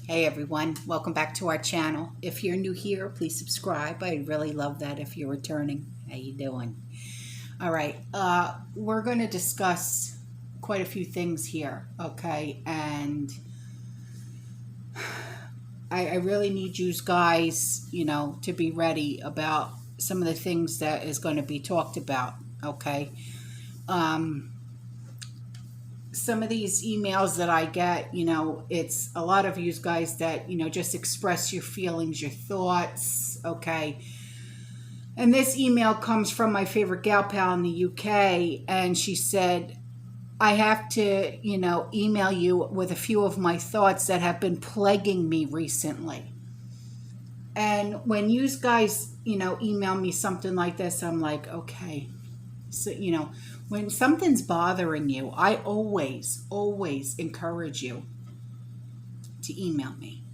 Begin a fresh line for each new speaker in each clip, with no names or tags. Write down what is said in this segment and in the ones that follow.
Hey everyone, welcome back to our channel. If you're new here, please subscribe. I'd really love that if you're returning. How you doing? All right, we're going to discuss quite a few things here, okay? And I really need you guys, to be ready about some of the things that is going to be talked about, okay? Some of these emails that I get, it's a lot of you guys that, just express your feelings, your thoughts, okay? And this email comes from my favorite gal pal in the UK, and she said, I have to, email you with a few of my thoughts that have been plaguing me recently. And when you guys, email me something like this, I'm like, okay. So, when something's bothering you, I always encourage you to email me,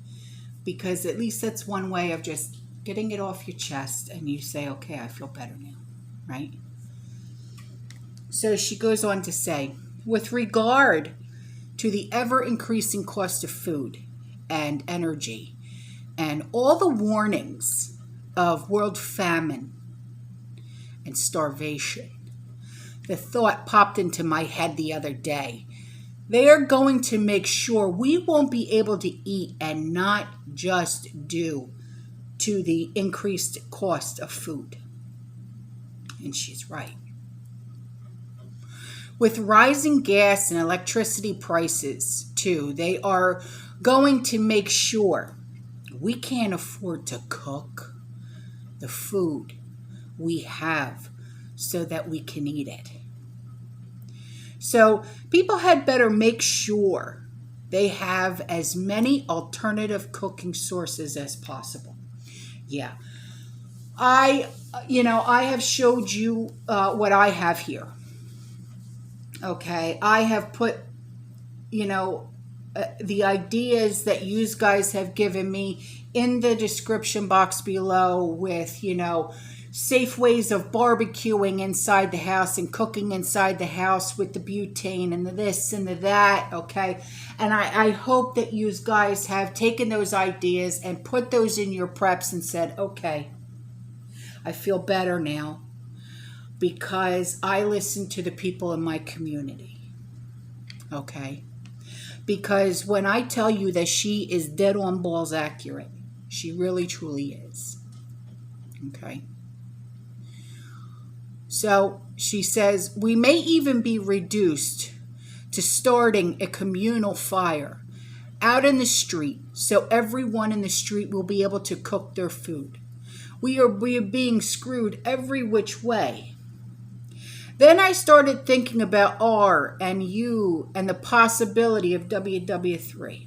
because at least that's one way of just getting it off your chest and you say, okay, I feel better now, right? So she goes on to say, with regard to the ever-increasing cost of food and energy and all the warnings of world famine and starvation, the thought popped into my head the other day. They are going to make sure we won't be able to eat, and not just due to the increased cost of food. And she's right. With rising gas and electricity prices, too, they are going to make sure we can't afford to cook the food we have so that we can eat it. So people had better make sure they have as many alternative cooking sources as possible. Yeah. I have showed you what I have here. Okay. I have put, the ideas that you guys have given me in the description box below with, safe ways of barbecuing inside the house and cooking inside the house with the butane and the this and the that, okay? And I hope that you guys have taken those ideas and put those in your preps and said, okay, I feel better now because I listen to the people in my community, okay? Because when I tell you that she is dead on balls accurate, she really truly is, okay? So she says, we may even be reduced to starting a communal fire out in the street so everyone in the street will be able to cook their food. We are being screwed every which way. Then I started thinking about R and U and the possibility of WW3.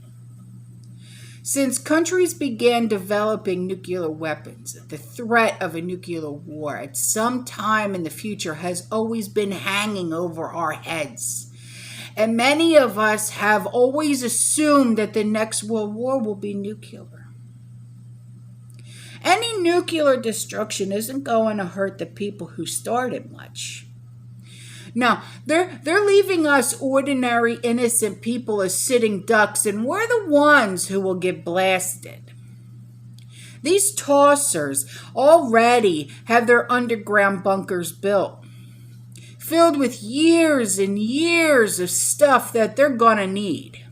Since countries began developing nuclear weapons, the threat of a nuclear war at some time in the future has always been hanging over our heads. And many of us have always assumed that the next world war will be nuclear. Any nuclear destruction isn't going to hurt the people who started much. Now, they're leaving us ordinary, innocent people as sitting ducks, and we're the ones who will get blasted. These tossers already have their underground bunkers built, filled with years and years of stuff that they're gonna need.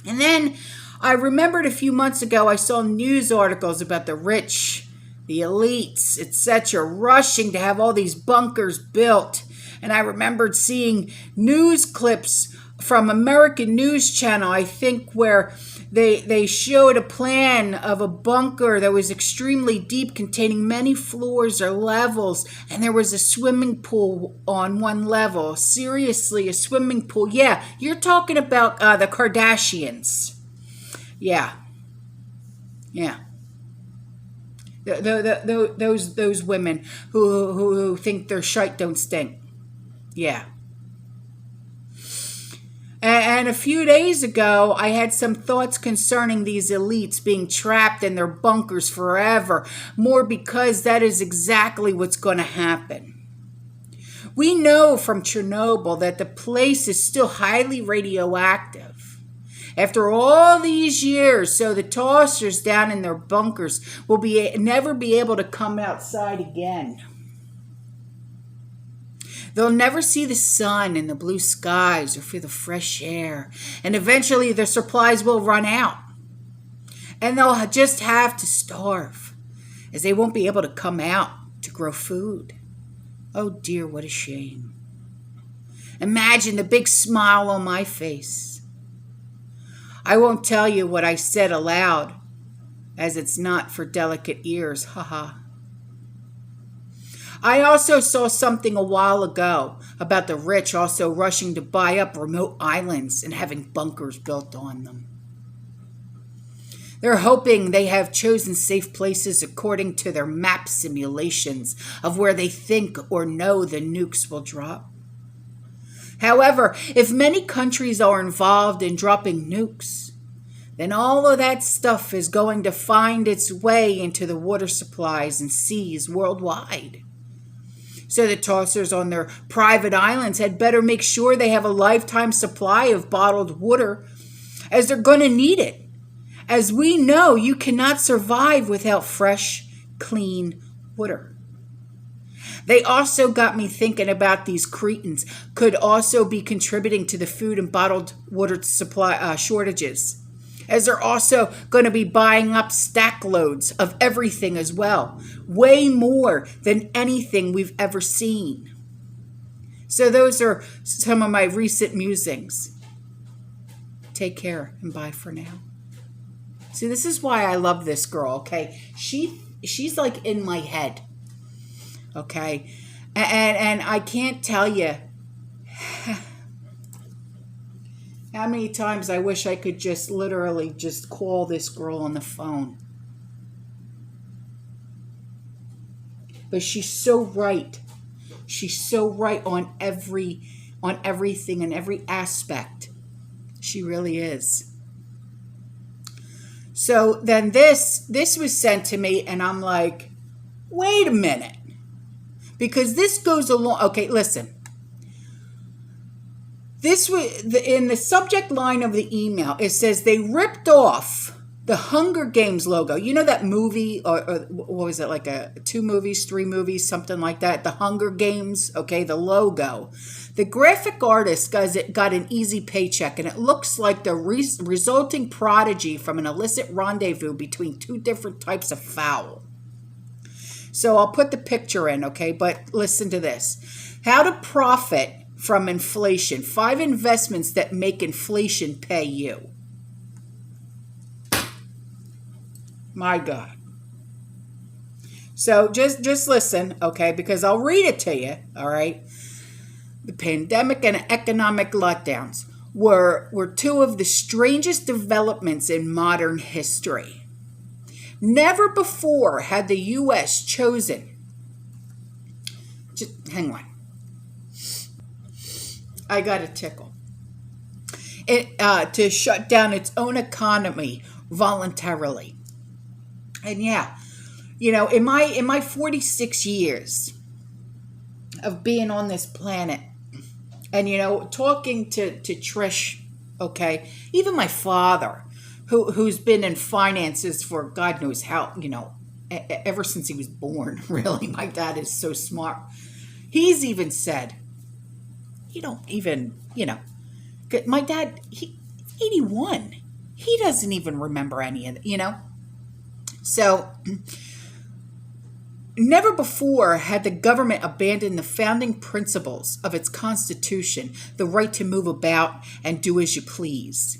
And then I remembered a few months ago I saw news articles about the rich, the elites, etc., rushing to have all these bunkers built. And I remembered seeing news clips from American News Channel, I think, where they showed a plan of a bunker that was extremely deep, containing many floors or levels, and there was a swimming pool on one level. Seriously, a swimming pool. Yeah, you're talking about the Kardashians. Yeah. Those women who think their shite don't stink. Yeah. And a few days ago, I had some thoughts concerning these elites being trapped in their bunkers forever, more because that is exactly what's going to happen. We know from Chernobyl that the place is still highly radioactive. after all these years, so the tossers down in their bunkers will never be able to come outside again. They'll never see the sun and the blue skies or feel the fresh air. And eventually their supplies will run out. And they'll just have to starve, as they won't be able to come out to grow food. Oh dear, what a shame. Imagine the big smile on my face. I won't tell you what I said aloud, as it's not for delicate ears, haha. I also saw something a while ago about the rich also rushing to buy up remote islands and having bunkers built on them. They're hoping they have chosen safe places according to their map simulations of where they think or know the nukes will drop. However, if many countries are involved in dropping nukes, then all of that stuff is going to find its way into the water supplies and seas worldwide. So the tossers on their private islands had better make sure they have a lifetime supply of bottled water, as they're going to need it. As we know, you cannot survive without fresh, clean water. They also got me thinking about these cretins could also be contributing to the food and bottled water supply shortages, as they're also going to be buying up stack loads of everything as well, way more than anything we've ever seen. So those are some of my recent musings. Take care and bye for now. See, this is why I love this girl, okay? She's like in my head, okay? And I can't tell you how many times I wish I could just literally just call this girl on the phone. But she's so right. She's so right on everything and every aspect. She really is. So then this was sent to me, and I'm like, wait a minute. Because this goes along. Okay, listen. This was in the subject line of the email. It says they ripped off the Hunger Games logo. You know that movie, or what was it, like 2 movies, 3 movies, something like that? The Hunger Games, okay, the logo. The graphic artist got an easy paycheck, and it looks like the resulting prodigy from an illicit rendezvous between 2 different types of fowl. So I'll put the picture in, okay? But listen to this. How to profit from inflation. 5 investments that make inflation pay you. My God. So just listen, okay? Because I'll read it to you, all right? The pandemic and economic lockdowns were 2 of the strangest developments in modern history. Never before had the U.S. chosen, just hang on, I got a tickle, to shut down its own economy voluntarily. And yeah, you know, in my 46 years of being on this planet, and, you know, talking to TRISH, okay, even my father, who's been in finances for God knows how, you know, ever since he was born, really. My dad is so smart. He's even said, you don't even, you know, my dad, he's 81. He doesn't even remember any of it, you know. So never before had the government abandoned the founding principles of its constitution, the right to move about and do as you please,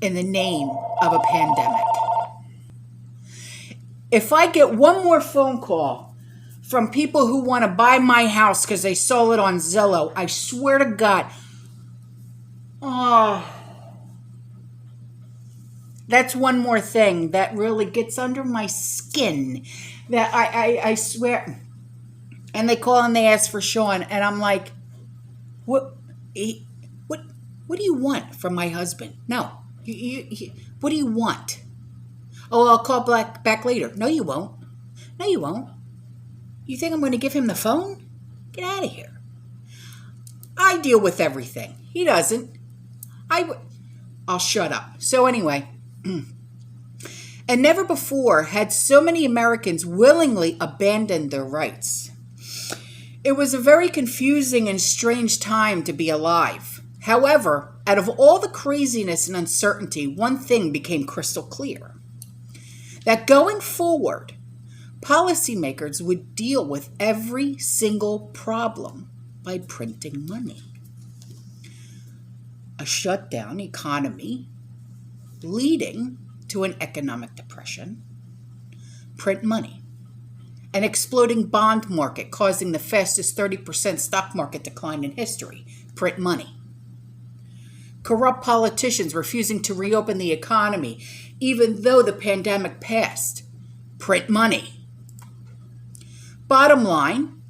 in the name of a pandemic. If I get one more phone call from people who want to buy my house because they saw it on Zillow, I swear to God, that's one more thing that really gets under my skin. That I swear. And they call and they ask for Sean, and I'm like, what do you want from my husband? No. What do you want? Oh, I'll call back later. No, you won't. No, you won't. You think I'm going to give him the phone? Get out of here. I deal with everything. He doesn't. I'll shut up. So anyway, and never before had so many Americans willingly abandoned their rights. It was a very confusing and strange time to be alive. However, out of all the craziness and uncertainty, one thing became crystal clear. That going forward, policymakers would deal with every single problem by printing money. A shutdown economy leading to an economic depression, print money. An exploding bond market causing the fastest 30% stock market decline in history, print money. Corrupt politicians refusing to reopen the economy even though the pandemic passed, print money. Bottom line,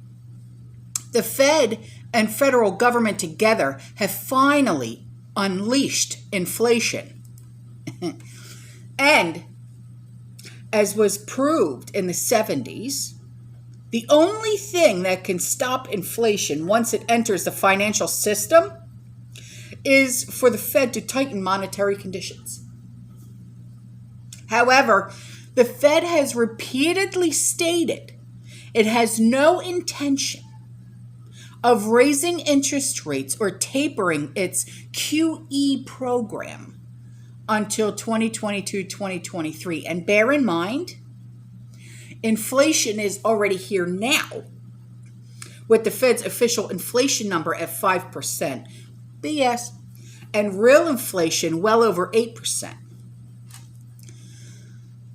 the Fed and federal government together have finally unleashed inflation. And as was proved in the 70s, the only thing that can stop inflation once it enters the financial system is for the Fed to tighten monetary conditions. However, the Fed has repeatedly stated it has no intention of raising interest rates or tapering its QE program until 2022-2023. And bear in mind, inflation is already here now, with the Fed's official inflation number at 5%. BS. And real inflation well over 8%.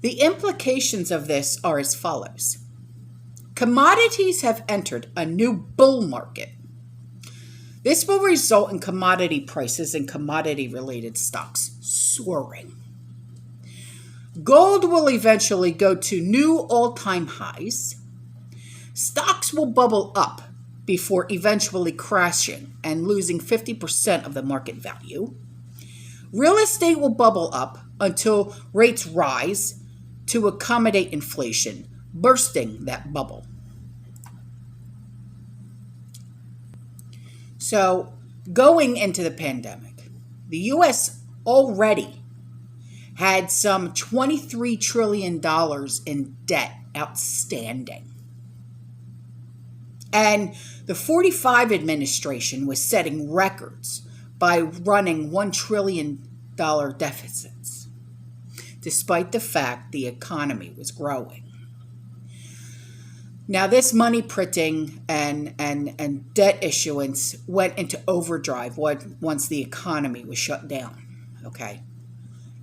The implications of this are as follows. Commodities have entered a new bull market. This will result in commodity prices and commodity-related stocks soaring. Gold will eventually go to new all-time highs. Stocks will bubble up before eventually crashing and losing 50% of the market value. Real estate will bubble up until rates rise to accommodate inflation, bursting that bubble. So, going into the pandemic, the U.S. already had some $23 trillion in debt outstanding. And the 45 administration was setting records by running $1 trillion deficits, despite the fact the economy was growing. Now, this money printing and debt issuance went into overdrive once the economy was shut down, okay?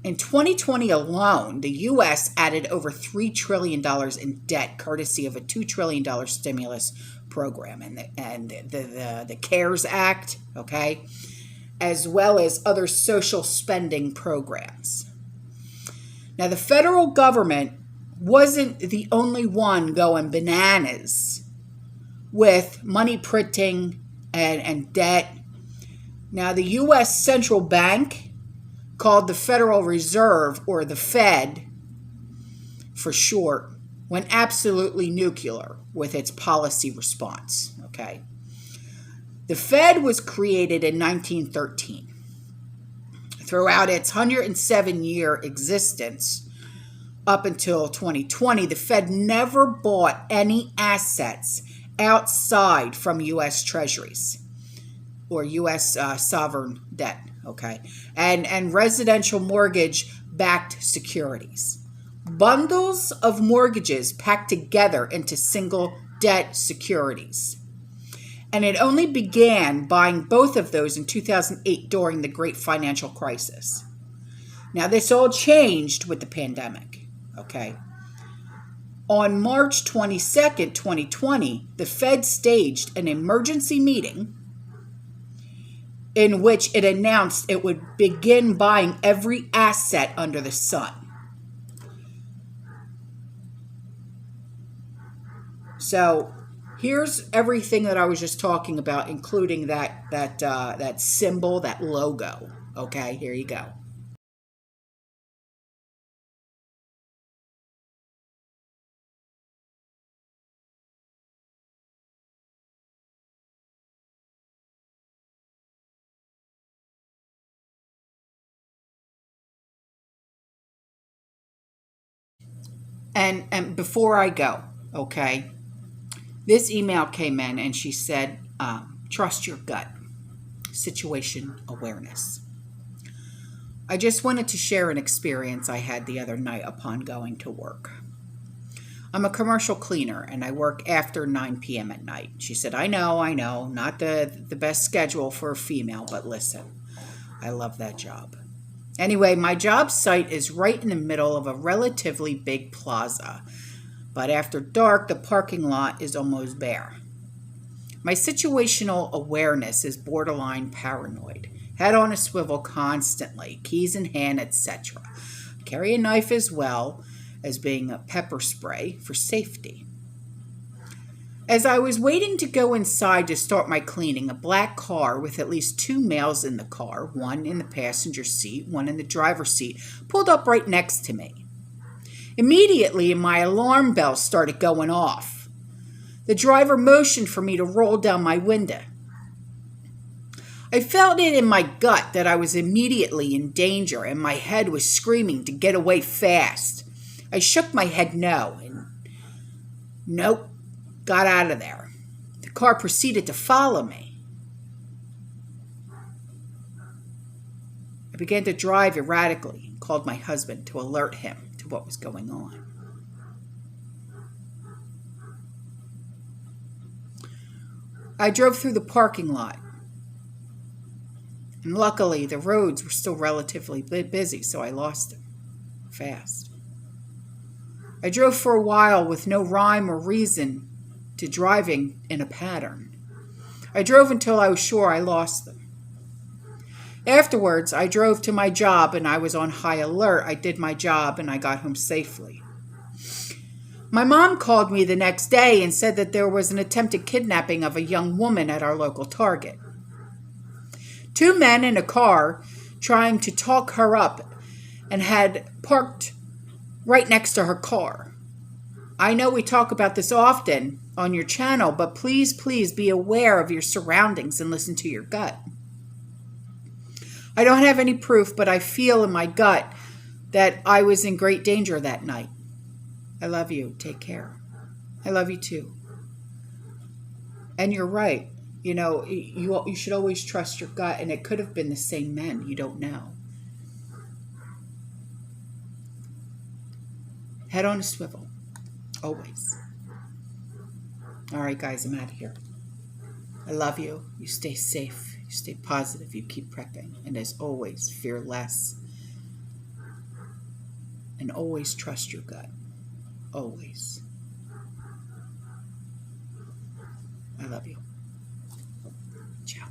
In 2020 alone, the U.S. added over $3 trillion in debt, courtesy of a $2 trillion stimulus program and the CARES Act, okay, as well as other social spending programs. Now, the federal government wasn't the only one going bananas with money printing and debt. Now, the U.S. Central Bank, called the Federal Reserve, or the Fed for short, went absolutely nuclear with its policy response, okay? The Fed was created in 1913. Throughout its 107-year existence, up until 2020, the Fed never bought any assets outside from U.S. Treasuries or U.S. Sovereign debt, okay, and residential mortgage-backed securities. Bundles of mortgages packed together into single debt securities. And it only began buying both of those in 2008 during the Great Financial Crisis. Now, this all changed with the pandemic, okay? On March 22nd, 2020, the Fed staged an emergency meeting in which it announced it would begin buying every asset under the sun. So here's everything that I was just talking about, including that symbol, that logo. Okay, here you go. And before I go, okay, this email came in and she said, trust your gut, situation awareness. I just wanted to share an experience I had the other night upon going to work. I'm a commercial cleaner and I work after 9 p.m. at night. She said, I know, not the best schedule for a female, but listen, I love that job. Anyway, my job site is right in the middle of a relatively big plaza, but after dark, the parking lot is almost bare. My situational awareness is borderline paranoid. Head on a swivel constantly, keys in hand, etc. Carry a knife as well as being a pepper spray for safety. As I was waiting to go inside to start my cleaning, a black car with at least 2 males in the car, one in the passenger seat, one in the driver's seat, pulled up right next to me. Immediately, my alarm bell started going off. The driver motioned for me to roll down my window. I felt it in my gut that I was immediately in danger and my head was screaming to get away fast. I shook my head no, and nope, got out of there. The car proceeded to follow me. I began to drive erratically and called my husband to alert him to what was going on. I drove through the parking lot. And luckily, the roads were still relatively busy, so I lost him fast. I drove for a while with no rhyme or reason to driving in a pattern. I drove until I was sure I lost them. Afterwards, I drove to my job and I was on high alert. I did my job and I got home safely. My mom called me the next day and said that there was an attempted kidnapping of a young woman at our local Target. 2 men in a car trying to talk her up and had parked right next to her car. I know we talk about this often on your channel, but please be aware of your surroundings and listen to your gut. I don't have any proof, but I feel in my gut that I was in great danger that night. I love you. Take care. I love you too. And you're right. You know, you should always trust your gut, and it could have been the same men. You don't know. Head on a swivel. Always. All right, guys, I'm out of here. I love you. You stay safe. You stay positive. You keep prepping. And as always, fear less. And always trust your gut. Always. I love you. Ciao.